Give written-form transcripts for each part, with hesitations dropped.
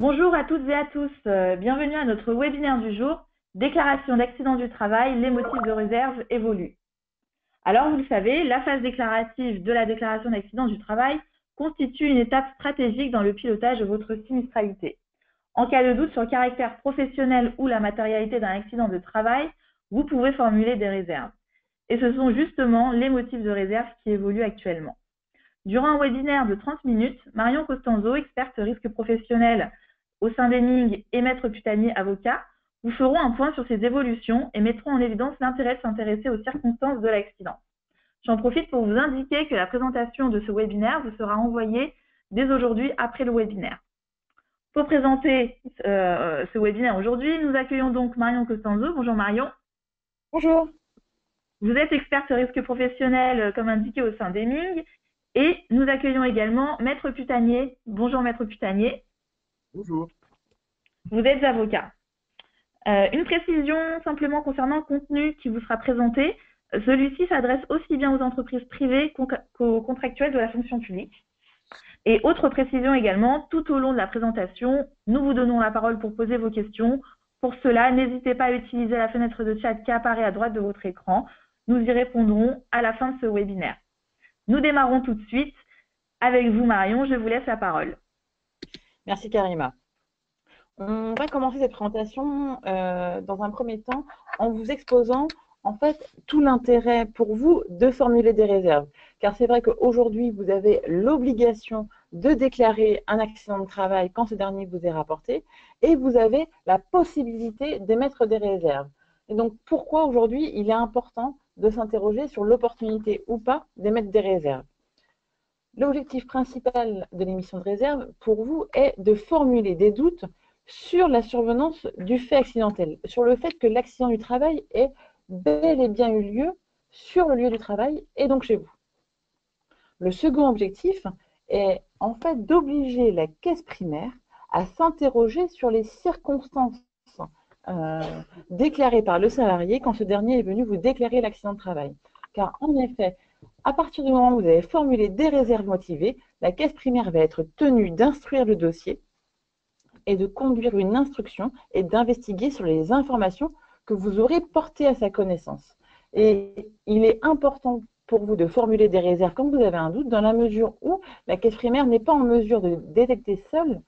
Bonjour à toutes et à tous, bienvenue à notre webinaire du jour, déclaration d'accident du travail, les motifs de réserve évoluent. Alors vous le savez, la phase déclarative de la déclaration d'accident du travail constitue une étape stratégique dans le pilotage de votre sinistralité. En cas de doute sur le caractère professionnel ou la matérialité d'un accident de travail, vous pouvez formuler des réserves. Et ce sont justement les motifs de réserve qui évoluent actuellement. Durant un webinaire de 30 minutes, Marion Costanzo, experte risque professionnel au sein d'Heming et Maître Putanier, avocat, vous feront un point sur ces évolutions et mettront en évidence l'intérêt de s'intéresser aux circonstances de l'accident. J'en profite pour vous indiquer que la présentation de ce webinaire vous sera envoyée dès aujourd'hui après le webinaire. Pour présenter ce webinaire aujourd'hui, nous accueillons donc Marion Costanzo. Bonjour Marion. Bonjour. Vous êtes experte risque professionnel comme indiqué au sein d'Heming et nous accueillons également Maître Putanier. Bonjour Maître Putanier. Bonjour. Vous êtes avocat. Une précision simplement concernant le contenu qui vous sera présenté. Celui-ci s'adresse aussi bien aux entreprises privées qu'aux contractuels de la fonction publique. Et autre précision également, tout au long de la présentation, nous vous donnons la parole pour poser vos questions. Pour cela, n'hésitez pas à utiliser la fenêtre de chat qui apparaît à droite de votre écran. Nous y répondrons à la fin de ce webinaire. Nous démarrons tout de suite. Avec vous Marion, je vous laisse la parole. Merci Karima. On va commencer cette présentation dans un premier temps en vous exposant en fait tout l'intérêt pour vous de formuler des réserves. Car c'est vrai qu'aujourd'hui, vous avez l'obligation de déclarer un accident de travail quand ce dernier vous est rapporté et vous avez la possibilité d'émettre des réserves. Et donc, pourquoi aujourd'hui il est important de s'interroger sur l'opportunité ou pas d'émettre des réserves? L'objectif principal de l'émission de réserve pour vous est de formuler des doutes sur la survenance du fait accidentel, sur le fait que l'accident du travail ait bel et bien eu lieu sur le lieu du travail et donc chez vous. Le second objectif est en fait d'obliger la caisse primaire à s'interroger sur les circonstances déclarées par le salarié quand ce dernier est venu vous déclarer l'accident de travail. Car en effet, à partir du moment où vous avez formulé des réserves motivées, la caisse primaire va être tenue d'instruire le dossier et de conduire une instruction et d'investiguer sur les informations que vous aurez portées à sa connaissance. Et il est important pour vous de formuler des réserves quand vous avez un doute, dans la mesure où la caisse primaire n'est pas en mesure de détecter seule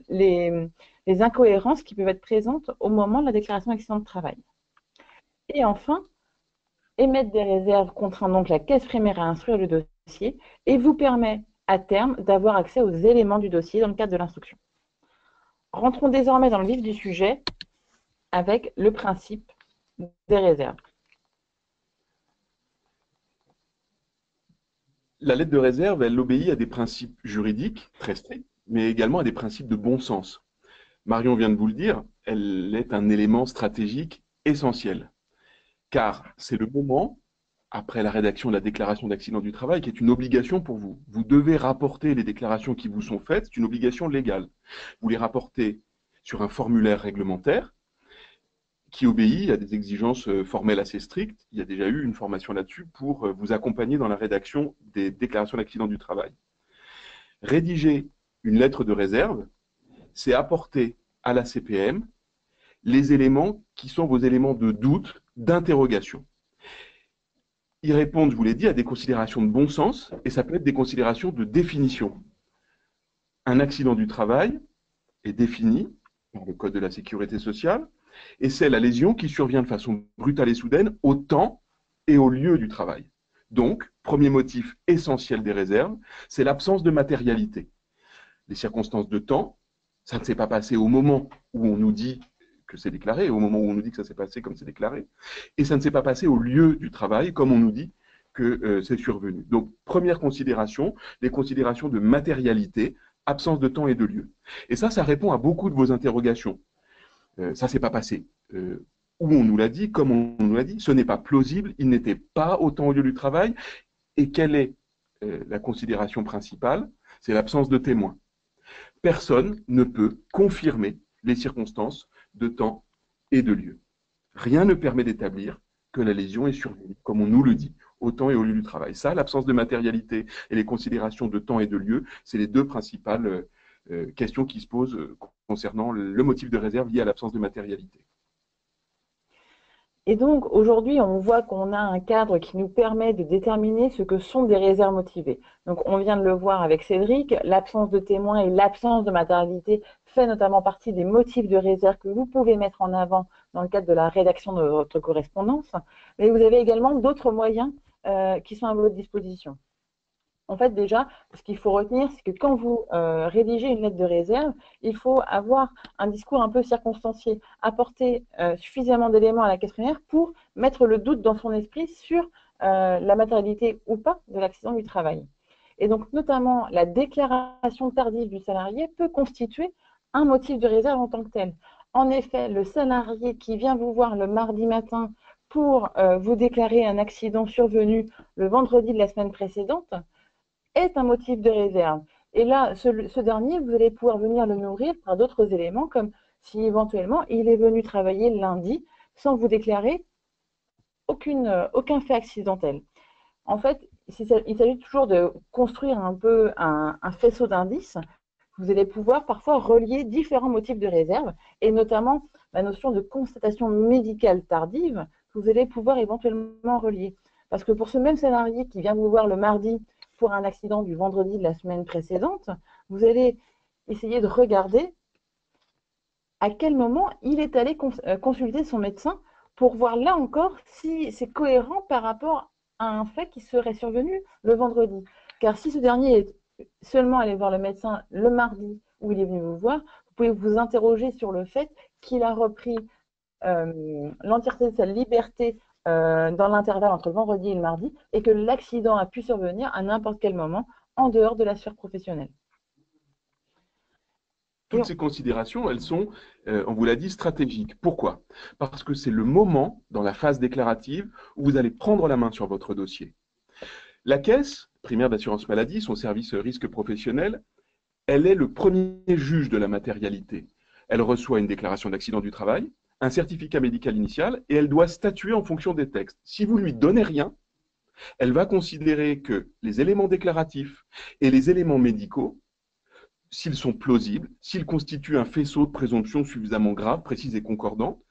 les incohérences qui peuvent être présentes au moment de la déclaration d'accident de travail. Et enfin, émettre des réserves contraint donc la caisse primaire à instruire le dossier et vous permet à terme d'avoir accès aux éléments du dossier dans le cadre de l'instruction. Rentrons désormais dans le vif du sujet avec le principe des réserves. La lettre de réserve, elle obéit à des principes juridiques très stricts, mais également à des principes de bon sens. Marion vient de vous le dire, elle est un élément stratégique essentiel, car c'est le moment, après la rédaction de la déclaration d'accident du travail, qui est une obligation pour vous. Vous devez rapporter les déclarations qui vous sont faites, c'est une obligation légale. Vous les rapportez sur un formulaire réglementaire, qui obéit à des exigences formelles assez strictes. Il y a déjà eu une formation là-dessus pour vous accompagner dans la rédaction des déclarations d'accident du travail. Rédiger une lettre de réserve, c'est apporter à la CPM les éléments qui sont vos éléments de doute, d'interrogation. Ils répondent, je vous l'ai dit, à des considérations de bon sens et ça peut être des considérations de définition. Un accident du travail est défini par le Code de la sécurité sociale, et c'est la lésion qui survient de façon brutale et soudaine au temps et au lieu du travail. Donc, premier motif essentiel des réserves, c'est l'absence de matérialité. Les circonstances de temps, ça ne s'est pas passé au moment où on nous dit que c'est déclaré, au moment où on nous dit que ça s'est passé comme c'est déclaré, et ça ne s'est pas passé au lieu du travail comme on nous dit que c'est survenu. Donc, première considération, les considérations de matérialité, absence de temps et de lieu. Et ça répond à beaucoup de vos interrogations. Ça s'est pas passé. Où on nous l'a dit, comme on nous l'a dit, ce n'est pas plausible, il n'était pas au temps au lieu du travail. Et quelle est la considération principale? C'est l'absence de témoins. Personne ne peut confirmer les circonstances de temps et de lieu. Rien ne permet d'établir que la lésion est survenue, comme on nous le dit, au temps et au lieu du travail. Ça, l'absence de matérialité et les considérations de temps et de lieu, c'est les deux principales question qui se pose concernant le motif de réserve lié à l'absence de matérialité. Et donc, aujourd'hui, on voit qu'on a un cadre qui nous permet de déterminer ce que sont des réserves motivées. Donc, on vient de le voir avec Cédric, l'absence de témoins et l'absence de matérialité fait notamment partie des motifs de réserve que vous pouvez mettre en avant dans le cadre de la rédaction de votre correspondance. Mais vous avez également d'autres moyens qui sont à votre disposition. En fait, déjà, ce qu'il faut retenir, c'est que quand vous rédigez une lettre de réserve, il faut avoir un discours un peu circonstancié, apporter suffisamment d'éléments à la questionnaire pour mettre le doute dans son esprit sur la matérialité ou pas de l'accident du travail. Et donc, notamment, la déclaration tardive du salarié peut constituer un motif de réserve en tant que tel. En effet, le salarié qui vient vous voir le mardi matin pour vous déclarer un accident survenu le vendredi de la semaine précédente, est un motif de réserve. Et là, ce dernier, vous allez pouvoir venir le nourrir par d'autres éléments, comme si éventuellement il est venu travailler lundi sans vous déclarer aucun fait accidentel. En fait, il s'agit toujours de construire un peu un faisceau d'indices. Vous allez pouvoir parfois relier différents motifs de réserve, et notamment la notion de constatation médicale tardive, que vous allez pouvoir éventuellement relier. Parce que pour ce même salarié qui vient vous voir le mardi pour un accident du vendredi de la semaine précédente, vous allez essayer de regarder à quel moment il est allé consulter son médecin pour voir là encore si c'est cohérent par rapport à un fait qui serait survenu le vendredi. Car si ce dernier est seulement allé voir le médecin le mardi où il est venu vous voir, vous pouvez vous interroger sur le fait qu'il a repris l'entièreté de sa liberté dans l'intervalle entre le vendredi et le mardi, et que l'accident a pu survenir à n'importe quel moment en dehors de la sphère professionnelle. Toutes ces considérations, elles sont, on vous l'a dit, stratégiques. Pourquoi? Parce que c'est le moment, dans la phase déclarative, où vous allez prendre la main sur votre dossier. La caisse primaire d'assurance maladie, son service risque professionnel, elle est le premier juge de la matérialité. Elle reçoit une déclaration d'accident du travail, un certificat médical initial, et elle doit statuer en fonction des textes. Si vous lui donnez rien, elle va considérer que les éléments déclaratifs et les éléments médicaux, s'ils sont plausibles, s'ils constituent un faisceau de présomption suffisamment grave, précise et concordante,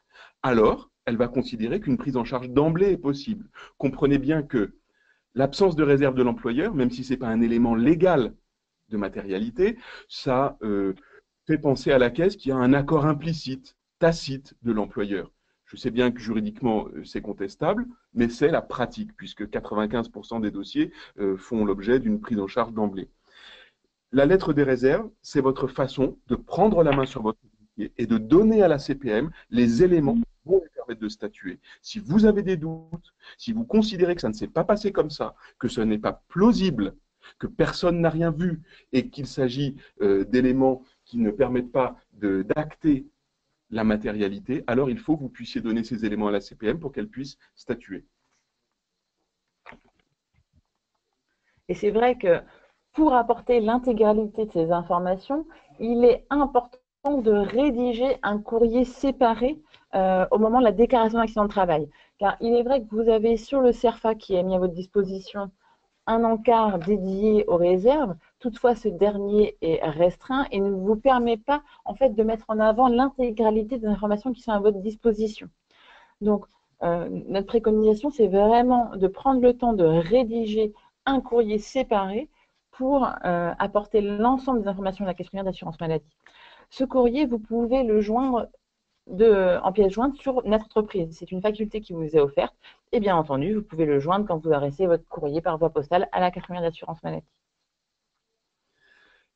alors elle va considérer qu'une prise en charge d'emblée est possible. Comprenez bien que l'absence de réserve de l'employeur, même si ce n'est pas un élément légal de matérialité, ça fait penser à la caisse qu'il y a un accord implicite, tacite de l'employeur. Je sais bien que juridiquement c'est contestable, mais c'est la pratique, puisque 95% des dossiers font l'objet d'une prise en charge d'emblée. La lettre des réserves, c'est votre façon de prendre la main sur votre dossier et de donner à la CPM les éléments qui vont lui permettre de statuer. Si vous avez des doutes, si vous considérez que ça ne s'est pas passé comme ça, que ce n'est pas plausible, que personne n'a rien vu et qu'il s'agit d'éléments qui ne permettent pas d'acter la matérialité, alors il faut que vous puissiez donner ces éléments à la CPM pour qu'elle puisse statuer. Et c'est vrai que pour apporter l'intégralité de ces informations, il est important de rédiger un courrier séparé au moment de la déclaration d'accident de travail. Car il est vrai que vous avez sur le CERFA qui est mis à votre disposition un encart dédié aux réserves. Toutefois, ce dernier est restreint et ne vous permet pas en fait de mettre en avant l'intégralité des informations qui sont à votre disposition. Donc, notre préconisation, c'est vraiment de prendre le temps de rédiger un courrier séparé pour apporter l'ensemble des informations de la questionnaire d'assurance maladie. Ce courrier, vous pouvez le joindre en pièce jointe sur notre entreprise. C'est une faculté qui vous est offerte. Et bien entendu, vous pouvez le joindre quand vous adressez votre courrier par voie postale à la questionnaire d'assurance maladie.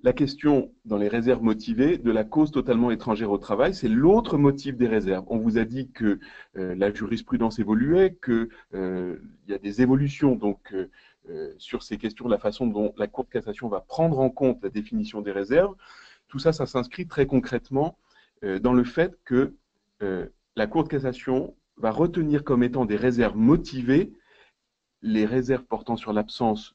La question dans les réserves motivées de la cause totalement étrangère au travail, c'est l'autre motif des réserves. On vous a dit que la jurisprudence évoluait, qu'il y a des évolutions donc, sur ces questions, de la façon dont la Cour de cassation va prendre en compte la définition des réserves. Tout ça, ça s'inscrit très concrètement dans le fait que la Cour de cassation va retenir comme étant des réserves motivées les réserves portant sur l'absence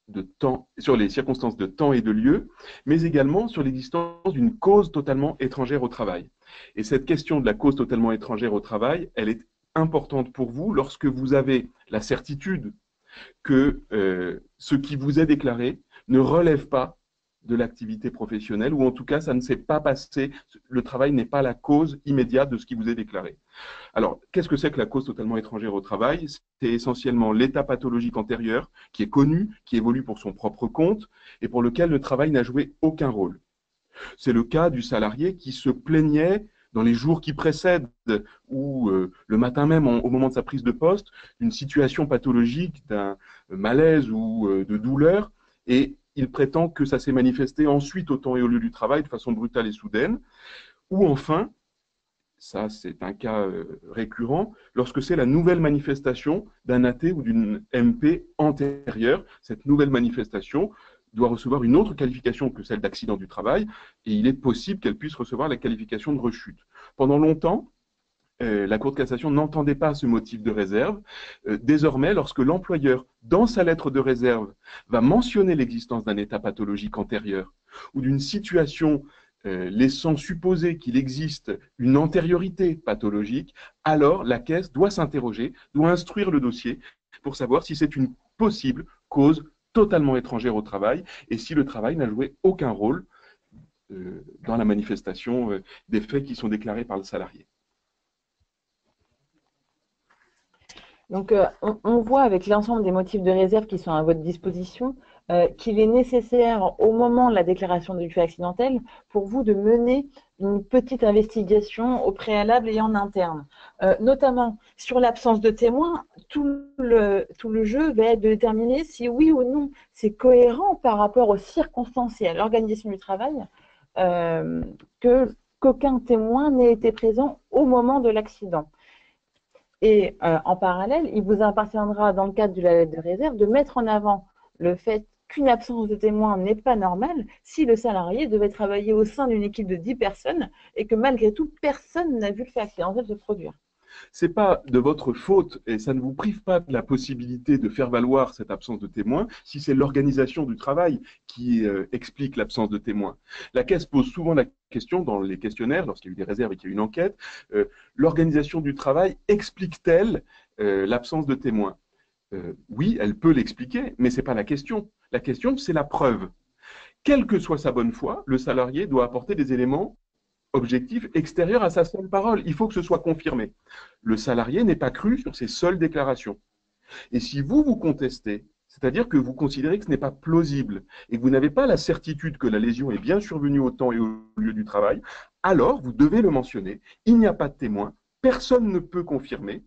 de temps, sur les circonstances de temps et de lieu, mais également sur l'existence d'une cause totalement étrangère au travail. Et cette question de la cause totalement étrangère au travail, elle est importante pour vous lorsque vous avez la certitude que ce qui vous est déclaré ne relève pas de l'activité professionnelle, ou en tout cas, ça ne s'est pas passé, le travail n'est pas la cause immédiate de ce qui vous est déclaré. Alors, qu'est-ce que c'est que la cause totalement étrangère au travail? C'est essentiellement l'état pathologique antérieur qui est connu, qui évolue pour son propre compte et pour lequel le travail n'a joué aucun rôle. C'est le cas du salarié qui se plaignait dans les jours qui précèdent ou le matin même, au moment de sa prise de poste, d'une situation pathologique, d'un malaise ou de douleur, et il prétend que ça s'est manifesté ensuite au temps et au lieu du travail de façon brutale et soudaine, ou enfin, ça c'est un cas récurrent, lorsque c'est la nouvelle manifestation d'un AT ou d'une MP antérieure. Cette nouvelle manifestation doit recevoir une autre qualification que celle d'accident du travail, et il est possible qu'elle puisse recevoir la qualification de rechute. Pendant longtemps, la Cour de cassation n'entendait pas ce motif de réserve. Désormais, lorsque l'employeur, dans sa lettre de réserve, va mentionner l'existence d'un état pathologique antérieur ou d'une situation laissant supposer qu'il existe une antériorité pathologique, alors la caisse doit s'interroger, doit instruire le dossier pour savoir si c'est une possible cause totalement étrangère au travail et si le travail n'a joué aucun rôle dans la manifestation des faits qui sont déclarés par le salarié. Donc, on voit avec l'ensemble des motifs de réserve qui sont à votre disposition qu'il est nécessaire, au moment de la déclaration du fait accidentel, pour vous de mener une petite investigation au préalable et en interne. Notamment sur l'absence de témoins, tout le jeu va être de déterminer si oui ou non c'est cohérent par rapport aux circonstances et à l'organisation du travail qu'aucun témoin n'ait été présent au moment de l'accident. Et en parallèle, il vous appartiendra, dans le cadre de la lettre de réserve, de mettre en avant le fait qu'une absence de témoin n'est pas normale si le salarié devait travailler au sein d'une équipe de 10 personnes et que malgré tout, personne n'a vu le fait accidentel se produire. C'est pas de votre faute et ça ne vous prive pas de la possibilité de faire valoir cette absence de témoin si c'est l'organisation du travail qui explique l'absence de témoin. La Caisse pose souvent la question dans les questionnaires, lorsqu'il y a eu des réserves et qu'il y a eu une enquête, l'organisation du travail explique-t-elle l'absence de témoin? Oui, elle peut l'expliquer, mais ce n'est pas la question. La question, c'est la preuve. Quelle que soit sa bonne foi, le salarié doit apporter des éléments objectif extérieur à sa seule parole. Il faut que ce soit confirmé. Le salarié n'est pas cru sur ses seules déclarations. Et si vous contestez, c'est-à-dire que vous considérez que ce n'est pas plausible et que vous n'avez pas la certitude que la lésion est bien survenue au temps et au lieu du travail, alors vous devez le mentionner. Il n'y a pas de témoin, personne ne peut confirmer.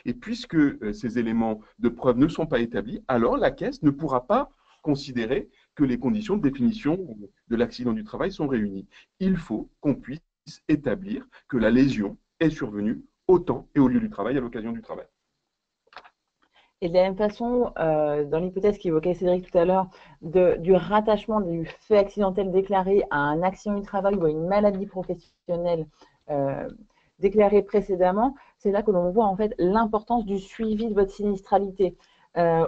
Et puisque ces éléments de preuve ne sont pas établis, alors la Caisse ne pourra pas considérer que les conditions de définition de l'accident du travail sont réunies. Il faut qu'on puisse établir que la lésion est survenue au temps et au lieu du travail, à l'occasion du travail. Et de la même façon, dans l'hypothèse qu'évoquait Cédric tout à l'heure, du rattachement du fait accidentel déclaré à un accident du travail ou à une maladie professionnelle déclarée précédemment, c'est là que l'on voit en fait l'importance du suivi de votre sinistralité.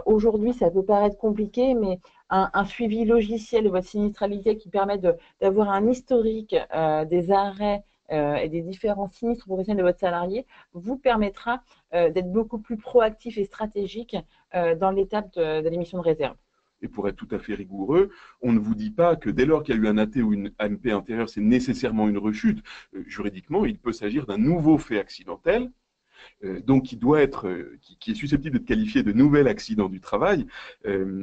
Aujourd'hui, ça peut paraître compliqué, mais un suivi logiciel de votre sinistralité qui permet d'avoir un historique des arrêts et des différents sinistres professionnels de votre salarié vous permettra d'être beaucoup plus proactif et stratégique dans l'étape de l'émission de réserve. Et pour être tout à fait rigoureux, on ne vous dit pas que dès lors qu'il y a eu un AT ou une AMP antérieure, c'est nécessairement une rechute. Juridiquement, il peut s'agir d'un nouveau fait accidentel, donc qui doit être, qui est susceptible d'être qualifié de nouvel accident du travail,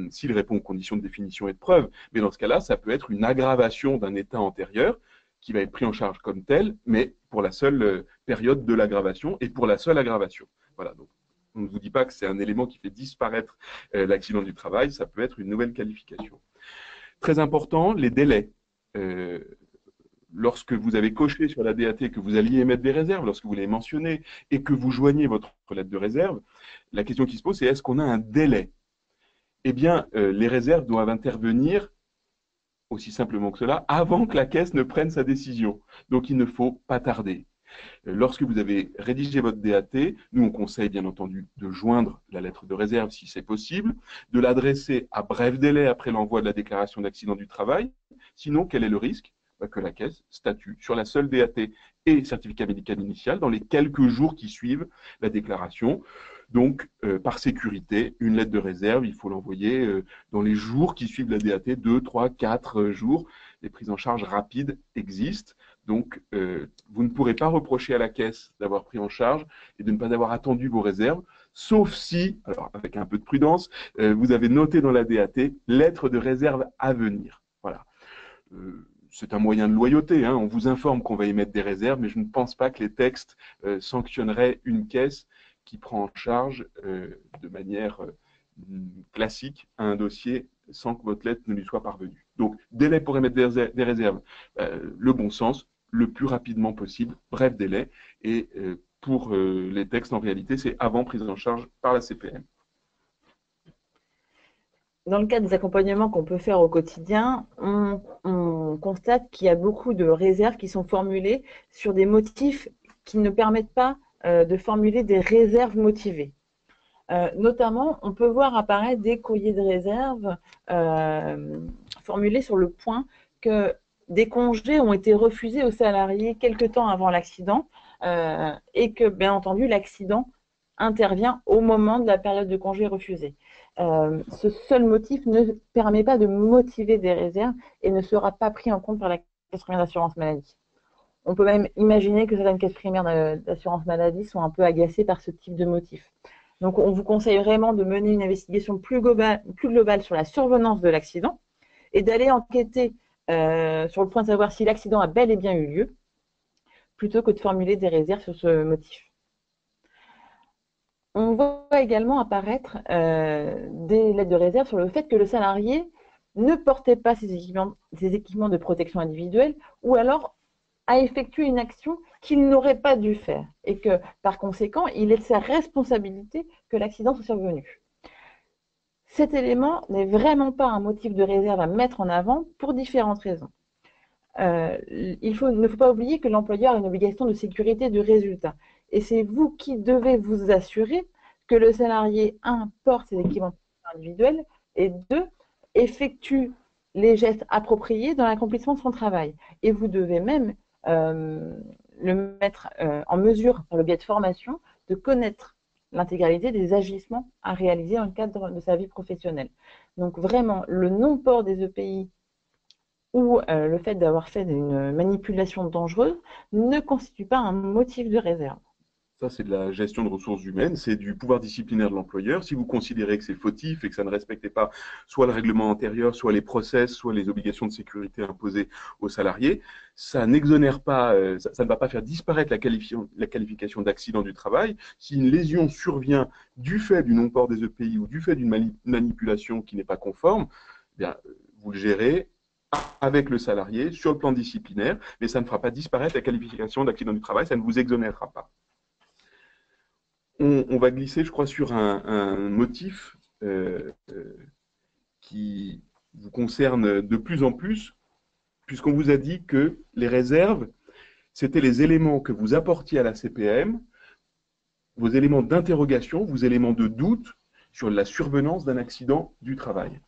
s'il répond aux conditions de définition et de preuve. Mais dans ce cas-là, ça peut être une aggravation d'un état antérieur qui va être pris en charge comme tel, mais pour la seule période de l'aggravation et pour la seule aggravation. Voilà, donc on ne vous dit pas que c'est un élément qui fait disparaître l'accident du travail, ça peut être une nouvelle qualification. Très important, les délais. Lorsque vous avez coché sur la DAT que vous alliez émettre des réserves, lorsque vous les mentionnez et que vous joignez votre lettre de réserve, la question qui se pose, c'est est-ce qu'on a un délai? Eh bien, les réserves doivent intervenir, aussi simplement que cela, avant que la Caisse ne prenne sa décision. Donc, il ne faut pas tarder. Lorsque vous avez rédigé votre DAT, nous on conseille bien entendu de joindre la lettre de réserve si c'est possible, de l'adresser à bref délai après l'envoi de la déclaration d'accident du travail. Sinon, quel est le risque? Que la Caisse statue sur la seule DAT et certificat médical initial dans les quelques jours qui suivent la déclaration. Donc, par sécurité, une lettre de réserve, il faut l'envoyer dans les jours qui suivent la DAT, 2, 3, 4 jours. Les prises en charge rapides existent. Donc, vous ne pourrez pas reprocher à la caisse d'avoir pris en charge et de ne pas avoir attendu vos réserves, sauf si, alors avec un peu de prudence, vous avez noté dans la DAT lettre de réserve à venir. Voilà. C'est un moyen de loyauté, hein. On vous informe qu'on va émettre des réserves, mais je ne pense pas que les textes sanctionneraient une caisse qui prend en charge de manière classique un dossier sans que votre lettre ne lui soit parvenue. Donc, délai pour émettre des réserves, le bon sens, le plus rapidement possible, bref délai, et pour les textes, en réalité, c'est avant prise en charge par la CPM. Dans le cadre des accompagnements qu'on peut faire au quotidien, on constate qu'il y a beaucoup de réserves qui sont formulées sur des motifs qui ne permettent pas de formuler des réserves motivées. Notamment, on peut voir apparaître des courriers de réserve formulés sur le point que des congés ont été refusés aux salariés quelque temps avant l'accident et que, bien entendu, l'accident intervient au moment de la période de congé refusée. Ce seul motif ne permet pas de motiver des réserves et ne sera pas pris en compte par la caisse primaire d'assurance maladie. On peut même imaginer que certaines caisses primaires d'assurance maladie sont un peu agacées par ce type de motif. Donc, on vous conseille vraiment de mener une investigation plus globale sur la survenance de l'accident et d'aller enquêter sur le point de savoir si l'accident a bel et bien eu lieu, plutôt que de formuler des réserves sur ce motif. On voit également apparaître des lettres de réserve sur le fait que le salarié ne portait pas ses équipements de protection individuelle ou alors a effectué une action qu'il n'aurait pas dû faire et que, par conséquent, il est de sa responsabilité que l'accident soit survenu. Cet élément n'est vraiment pas un motif de réserve à mettre en avant pour différentes raisons. Il ne faut pas oublier que l'employeur a une obligation de sécurité de résultat. Et c'est vous qui devez vous assurer que le salarié, 1, porte ses équipements individuels et 2, effectue les gestes appropriés dans l'accomplissement de son travail. Et vous devez même le mettre en mesure, par le biais de formation, de connaître l'intégralité des agissements à réaliser dans le cadre de sa vie professionnelle. Donc vraiment, le non-port des EPI ou le fait d'avoir fait une manipulation dangereuse ne constitue pas un motif de réserve. Ça, c'est de la gestion de ressources humaines, c'est du pouvoir disciplinaire de l'employeur. Si vous considérez que c'est fautif et que ça ne respectait pas soit le règlement antérieur, soit les process, soit les obligations de sécurité imposées aux salariés, ça n'exonère pas, ça ne va pas faire disparaître la qualification d'accident du travail. Si une lésion survient du fait du non-port des EPI ou du fait d'une manipulation qui n'est pas conforme, eh bien, vous le gérez avec le salarié sur le plan disciplinaire, mais ça ne fera pas disparaître la qualification d'accident du travail, ça ne vous exonérera pas. On va glisser, je crois, sur un motif qui vous concerne de plus en plus, puisqu'on vous a dit que les réserves, c'était les éléments que vous apportiez à la CPM, vos éléments d'interrogation, vos éléments de doute sur la survenance d'un accident du travail.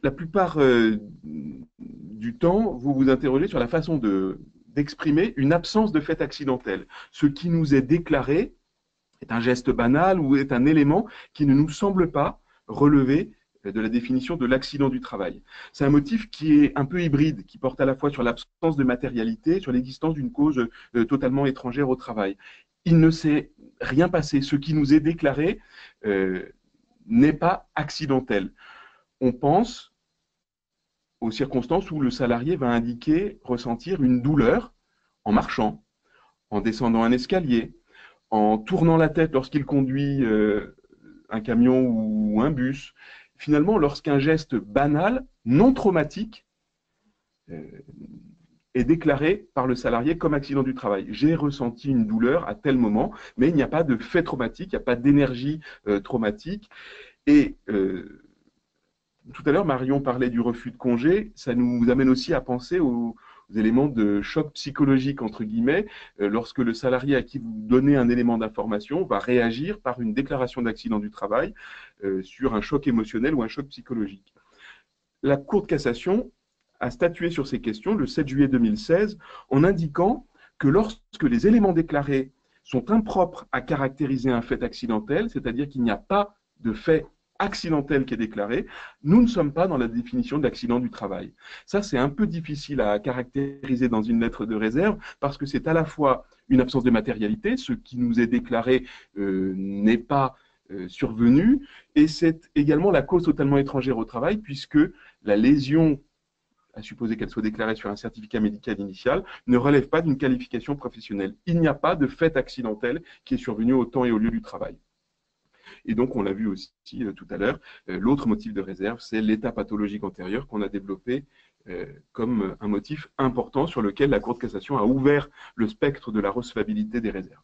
La plupart du temps, vous vous interrogez sur la façon d'exprimer une absence de fait accidentel. Ce qui nous est déclaré est un geste banal ou est un élément qui ne nous semble pas relever de la définition de l'accident du travail. C'est un motif qui est un peu hybride, qui porte à la fois sur l'absence de matérialité, sur l'existence d'une cause totalement étrangère au travail. Il ne s'est rien passé. Ce qui nous est déclaré n'est pas accidentel. On pense aux circonstances où le salarié va indiquer ressentir une douleur en marchant, en descendant un escalier, en tournant la tête lorsqu'il conduit un camion ou un bus. Finalement, lorsqu'un geste banal, non traumatique, est déclaré par le salarié comme accident du travail. J'ai ressenti une douleur à tel moment, mais il n'y a pas de fait traumatique, il n'y a pas d'énergie traumatique. Et tout à l'heure, Marion parlait du refus de congé. Ça nous amène aussi à penser aux éléments de choc psychologique, entre guillemets, lorsque le salarié à qui vous donnez un élément d'information va réagir par une déclaration d'accident du travail sur un choc émotionnel ou un choc psychologique. La Cour de cassation a statué sur ces questions le 7 juillet 2016 en indiquant que lorsque les éléments déclarés sont impropres à caractériser un fait accidentel, c'est-à-dire qu'il n'y a pas de fait accidentel qui est déclaré, nous ne sommes pas dans la définition d'accident du travail. Ça, c'est un peu difficile à caractériser dans une lettre de réserve parce que c'est à la fois une absence de matérialité, ce qui nous est déclaré n'est pas survenu, et c'est également la cause totalement étrangère au travail puisque la lésion, à supposer qu'elle soit déclarée sur un certificat médical initial, ne relève pas d'une qualification professionnelle. Il n'y a pas de fait accidentel qui est survenu au temps et au lieu du travail. Et donc, on l'a vu aussi tout à l'heure, l'autre motif de réserve, c'est l'état pathologique antérieur qu'on a développé comme un motif important sur lequel la Cour de cassation a ouvert le spectre de la recevabilité des réserves.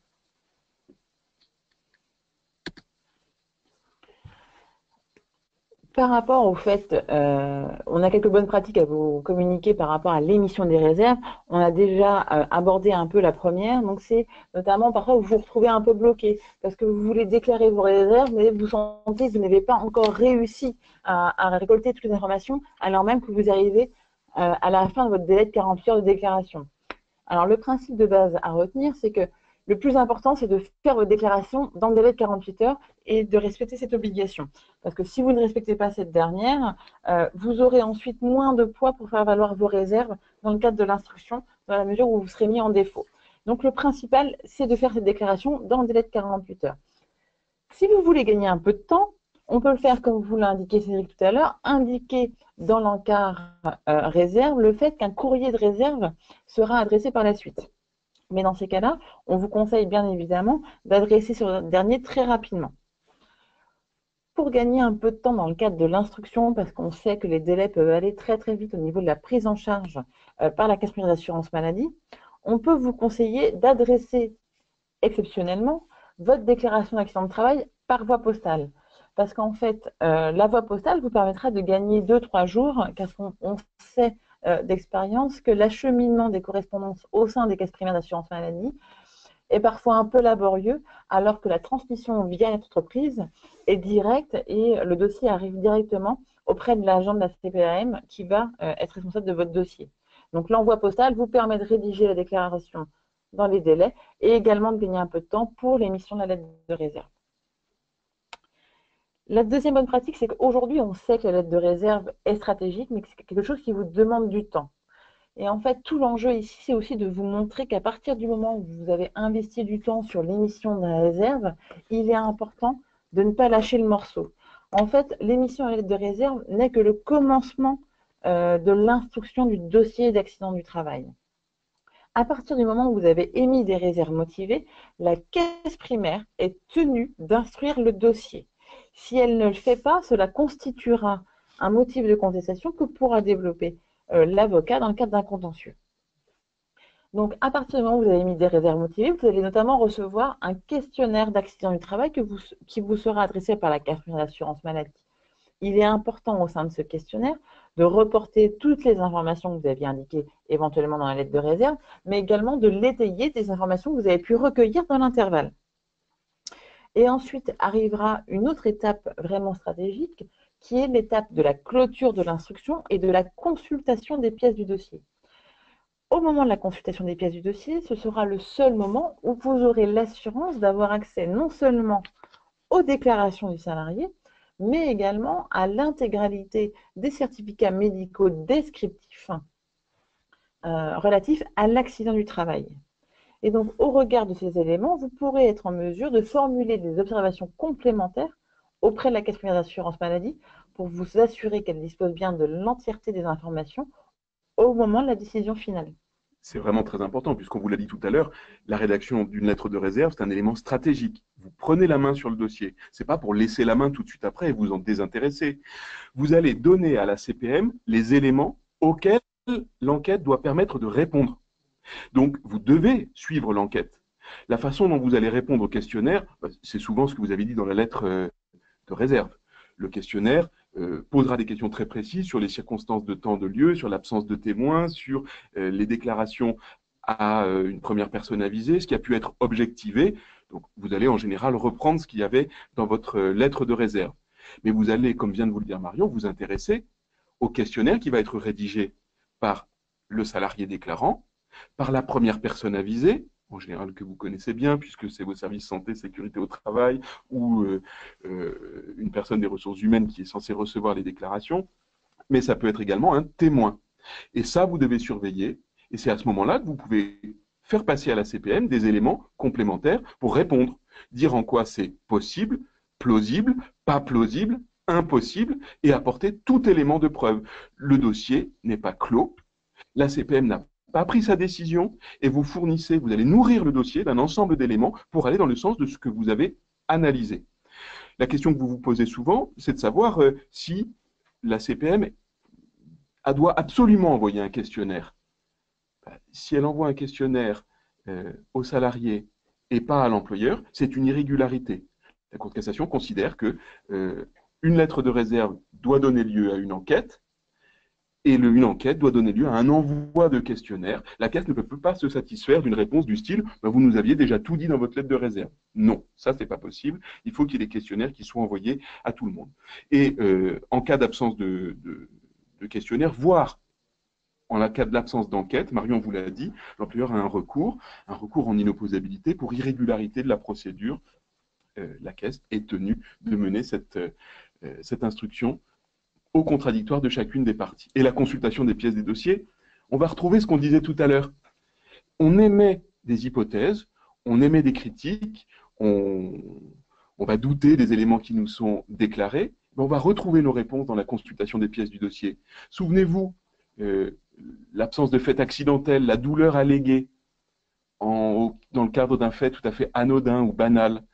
Par rapport au fait, on a quelques bonnes pratiques à vous communiquer par rapport à l'émission des réserves. On a déjà abordé un peu la première, donc c'est notamment parfois vous vous retrouvez un peu bloqué parce que vous voulez déclarer vos réserves, mais vous sentez que vous n'avez pas encore réussi à récolter toutes les informations, alors même que vous arrivez à la fin de votre délai de 48 heures de déclaration. Alors le principe de base à retenir, c'est que le plus important, c'est de faire votre déclaration dans le délai de 48 heures et de respecter cette obligation. Parce que si vous ne respectez pas cette dernière, vous aurez ensuite moins de poids pour faire valoir vos réserves dans le cadre de l'instruction, dans la mesure où vous serez mis en défaut. Donc le principal, c'est de faire cette déclaration dans le délai de 48 heures. Si vous voulez gagner un peu de temps, on peut le faire comme vous l'a indiqué Cédric tout à l'heure, indiquer dans l'encart réserve le fait qu'un courrier de réserve sera adressé par la suite. Mais dans ces cas-là, on vous conseille bien évidemment d'adresser ce dernier très rapidement. Pour gagner un peu de temps dans le cadre de l'instruction, parce qu'on sait que les délais peuvent aller très très vite au niveau de la prise en charge par la caisse primaire d'assurance maladie, on peut vous conseiller d'adresser exceptionnellement votre déclaration d'accident de travail par voie postale. Parce qu'en fait, la voie postale vous permettra de gagner 2-3 jours, car on sait d'expérience que l'acheminement des correspondances au sein des caisses primaires d'assurance maladie est parfois un peu laborieux, alors que la transmission via l'entreprise est directe et le dossier arrive directement auprès de l'agent de la CPAM qui va être responsable de votre dossier. Donc l'envoi postal vous permet de rédiger la déclaration dans les délais et également de gagner un peu de temps pour l'émission de la lettre de réserve. La deuxième bonne pratique, c'est qu'aujourd'hui, on sait que la lettre de réserve est stratégique, mais que c'est quelque chose qui vous demande du temps. Et en fait, tout l'enjeu ici, c'est aussi de vous montrer qu'à partir du moment où vous avez investi du temps sur l'émission de la réserve, il est important de ne pas lâcher le morceau. En fait, l'émission de la lettre de réserve n'est que le commencement de l'instruction du dossier d'accident du travail. À partir du moment où vous avez émis des réserves motivées, la caisse primaire est tenue d'instruire le dossier. Si elle ne le fait pas, cela constituera un motif de contestation que pourra développer l'avocat dans le cadre d'un contentieux. Donc, à partir du moment où vous avez mis des réserves motivées, vous allez notamment recevoir un questionnaire d'accident du travail qui vous sera adressé par la caisse primaire d'assurance maladie. Il est important au sein de ce questionnaire de reporter toutes les informations que vous aviez indiquées éventuellement dans la lettre de réserve, mais également de l'étayer des informations que vous avez pu recueillir dans l'intervalle. Et ensuite arrivera une autre étape vraiment stratégique, qui est l'étape de la clôture de l'instruction et de la consultation des pièces du dossier. Au moment de la consultation des pièces du dossier, ce sera le seul moment où vous aurez l'assurance d'avoir accès non seulement aux déclarations du salarié, mais également à l'intégralité des certificats médicaux descriptifs relatifs à l'accident du travail. Et donc, au regard de ces éléments, vous pourrez être en mesure de formuler des observations complémentaires auprès de la caisse primaire d'assurance maladie pour vous assurer qu'elle dispose bien de l'entièreté des informations au moment de la décision finale. C'est vraiment très important, puisqu'on vous l'a dit tout à l'heure, la rédaction d'une lettre de réserve, c'est un élément stratégique. Vous prenez la main sur le dossier. Ce n'est pas pour laisser la main tout de suite après et vous en désintéresser. Vous allez donner à la CPM les éléments auxquels l'enquête doit permettre de répondre. Donc, vous devez suivre l'enquête. La façon dont vous allez répondre au questionnaire, c'est souvent ce que vous avez dit dans la lettre de réserve. Le questionnaire posera des questions très précises sur les circonstances de temps, de lieu, sur l'absence de témoins, sur les déclarations à une première personne avisée, ce qui a pu être objectivé. Donc, vous allez en général reprendre ce qu'il y avait dans votre lettre de réserve. Mais vous allez, comme vient de vous le dire Marion, vous intéresser au questionnaire qui va être rédigé par le salarié déclarant, par la première personne avisée en général que vous connaissez bien, puisque c'est vos services santé, sécurité au travail, ou une personne des ressources humaines qui est censée recevoir les déclarations, mais ça peut être également un témoin. Et ça, vous devez surveiller, et c'est à ce moment-là que vous pouvez faire passer à la CPM des éléments complémentaires pour répondre, dire en quoi c'est possible, plausible, pas plausible, impossible, et apporter tout élément de preuve. Le dossier n'est pas clos, la CPM n'a pas pris sa décision, et vous fournissez, vous allez nourrir le dossier d'un ensemble d'éléments pour aller dans le sens de ce que vous avez analysé. La question que vous vous posez souvent, c'est de savoir si la CPM doit absolument envoyer un questionnaire. Si elle envoie un questionnaire au salarié et pas à l'employeur, c'est une irrégularité. La Cour de cassation considère que une lettre de réserve doit donner lieu à une enquête, et une enquête doit donner lieu à un envoi de questionnaire. La Caisse ne peut pas se satisfaire d'une réponse du style vous nous aviez déjà tout dit dans votre lettre de réserve. Non, ça, c'est pas possible. Il faut qu'il y ait des questionnaires qui soient envoyés à tout le monde. Et en cas d'absence de questionnaire, voire en cas de l'absence d'enquête, Marion vous l'a dit, l'employeur a un recours en inopposabilité pour irrégularité de la procédure. La Caisse est tenue de mener cette instruction au contradictoire de chacune des parties. Et la consultation des pièces des dossiers, on va retrouver ce qu'on disait tout à l'heure. On émet des hypothèses, on émet des critiques, on va douter des éléments qui nous sont déclarés, mais on va retrouver nos réponses dans la consultation des pièces du dossier. Souvenez-vous, l'absence de fait accidentel, la douleur alléguée dans le cadre d'un fait tout à fait anodin ou banal,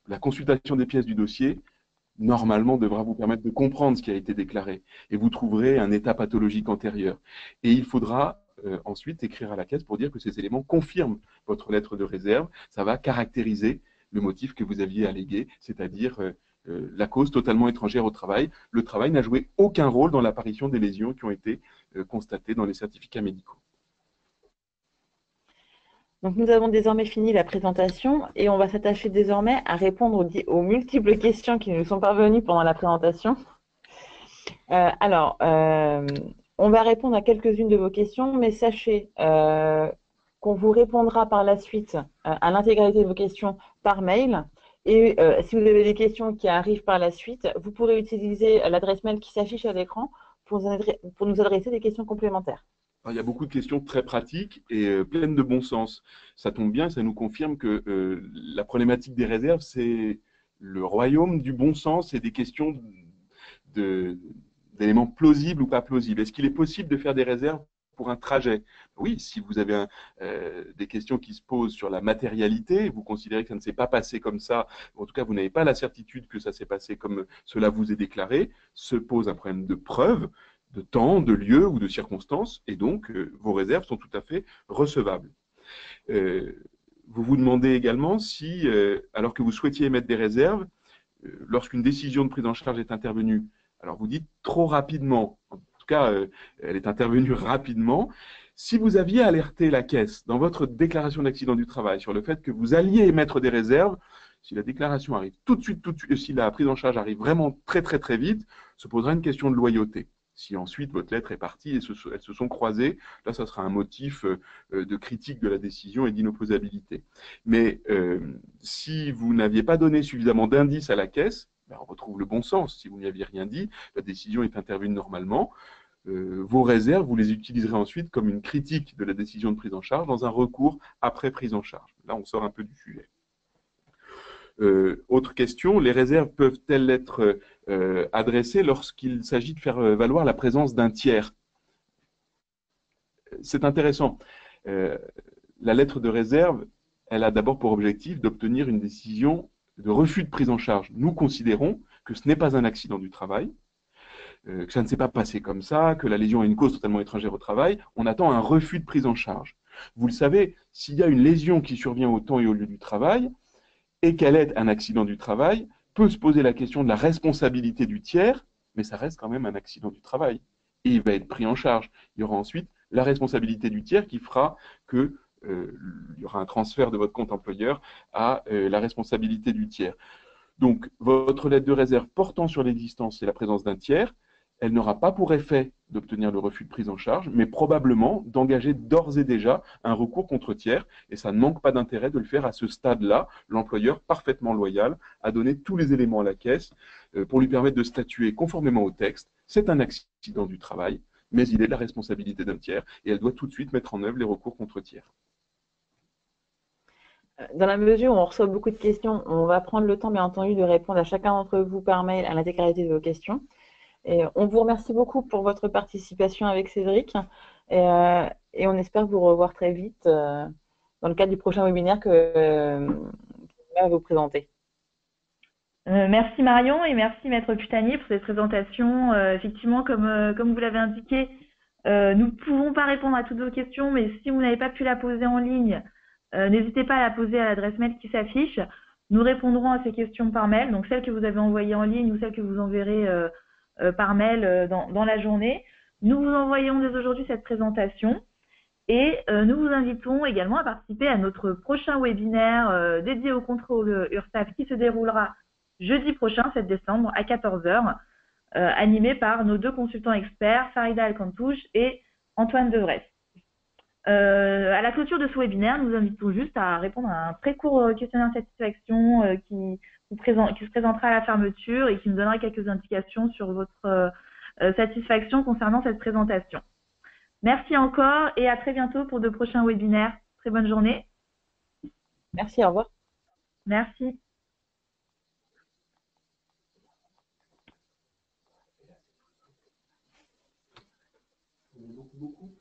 la consultation des pièces du dossier, normalement, devra vous permettre de comprendre ce qui a été déclaré. Et vous trouverez un état pathologique antérieur. Et il faudra ensuite écrire à la Caisse pour dire que ces éléments confirment votre lettre de réserve. Ça va caractériser le motif que vous aviez allégué, c'est-à-dire la cause totalement étrangère au travail. Le travail n'a joué aucun rôle dans l'apparition des lésions qui ont été constatées dans les certificats médicaux. Donc, nous avons désormais fini la présentation et on va s'attacher désormais à répondre aux multiples questions qui nous sont parvenues pendant la présentation. On va répondre à quelques-unes de vos questions, mais sachez qu'on vous répondra par la suite à l'intégralité de vos questions par mail. Et si vous avez des questions qui arrivent par la suite, vous pourrez utiliser l'adresse mail qui s'affiche à l'écran pour nous adresser des questions complémentaires. Alors, il y a beaucoup de questions très pratiques et pleines de bon sens. Ça tombe bien, ça nous confirme que la problématique des réserves, c'est le royaume du bon sens et des questions d'éléments plausibles ou pas plausibles. Est-ce qu'il est possible de faire des réserves pour un trajet? Oui, si vous avez des questions qui se posent sur la matérialité, vous considérez que ça ne s'est pas passé comme ça, en tout cas vous n'avez pas la certitude que ça s'est passé comme cela vous est déclaré, se pose un problème de preuve, de temps, de lieu ou de circonstances, et donc vos réserves sont tout à fait recevables. Vous vous demandez également si, alors que vous souhaitiez émettre des réserves, lorsqu'une décision de prise en charge est intervenue, alors vous dites trop rapidement, en tout cas elle est intervenue rapidement, si vous aviez alerté la Caisse dans votre déclaration d'accident du travail sur le fait que vous alliez émettre des réserves, si la déclaration arrive tout de suite, si la prise en charge arrive vraiment très très très vite, se posera une question de loyauté. Si ensuite votre lettre est partie et elles se sont croisées, là, ça sera un motif de critique de la décision et d'inopposabilité. Mais si vous n'aviez pas donné suffisamment d'indices à la Caisse, ben, on retrouve le bon sens. Si vous n'y aviez rien dit, la décision est intervenue normalement. Vos réserves, vous les utiliserez ensuite comme une critique de la décision de prise en charge dans un recours après prise en charge. Là, on sort un peu du sujet. Autre question, les réserves peuvent-elles être adressées lorsqu'il s'agit de faire valoir la présence d'un tiers? C'est intéressant. La lettre de réserve, elle a d'abord pour objectif d'obtenir une décision de refus de prise en charge. Nous considérons que ce n'est pas un accident du travail, que ça ne s'est pas passé comme ça, que la lésion a une cause totalement étrangère au travail. On attend un refus de prise en charge. Vous le savez, s'il y a une lésion qui survient au temps et au lieu du travail, et qu'elle est un accident du travail, peut se poser la question de la responsabilité du tiers, mais ça reste quand même un accident du travail. Et il va être pris en charge. Il y aura ensuite la responsabilité du tiers qui fera que il y aura un transfert de votre compte employeur à la responsabilité du tiers. Donc, votre lettre de réserve portant sur l'existence et la présence d'un tiers, elle n'aura pas pour effet d'obtenir le refus de prise en charge, mais probablement d'engager d'ores et déjà un recours contre tiers, et ça ne manque pas d'intérêt de le faire à ce stade-là. L'employeur, parfaitement loyal, a donné tous les éléments à la caisse pour lui permettre de statuer conformément au texte. C'est un accident du travail, mais il est de la responsabilité d'un tiers, et elle doit tout de suite mettre en œuvre les recours contre tiers. Dans la mesure où on reçoit beaucoup de questions, on va prendre le temps, bien entendu, de répondre à chacun d'entre vous par mail à l'intégralité de vos questions. Et on vous remercie beaucoup pour votre participation avec Cédric et on espère vous revoir très vite dans le cadre du prochain webinaire que va vous présenter. Merci Marion et merci Maître Putanier pour cette présentation. Effectivement, comme vous l'avez indiqué, nous ne pouvons pas répondre à toutes vos questions, mais si vous n'avez pas pu la poser en ligne, n'hésitez pas à la poser à l'adresse mail qui s'affiche. Nous répondrons à ces questions par mail, donc celles que vous avez envoyées en ligne ou celles que vous enverrez par mail dans la journée. Nous vous envoyons dès aujourd'hui cette présentation et nous vous invitons également à participer à notre prochain webinaire dédié au contrôle URSSAF qui se déroulera jeudi prochain, 7 décembre, à 14 h, animé par nos 2 consultants experts, Farida Alcantouche et Antoine Devresse. À la clôture de ce webinaire, nous invitons juste à répondre à un très court questionnaire de satisfaction qui se présentera à la fermeture et qui nous donnera quelques indications sur votre satisfaction concernant cette présentation. Merci encore et à très bientôt pour de prochains webinaires. Très bonne journée. Merci, au revoir. Merci. Beaucoup.